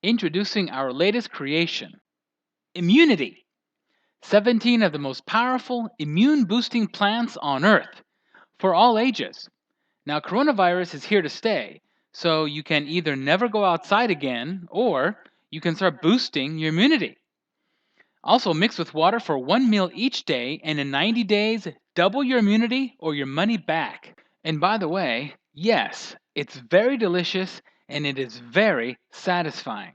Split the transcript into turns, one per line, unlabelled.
Introducing our latest creation, immunity. 17 of the most powerful immune boosting plants on Earth for all ages. Now, coronavirus is here to stay, so you can either never go outside again or you can start boosting your immunity. Also, mix with water for one meal each day, and in 90 days, double your immunity or your money back. And by the way, yes, it's very delicious and it is very satisfying.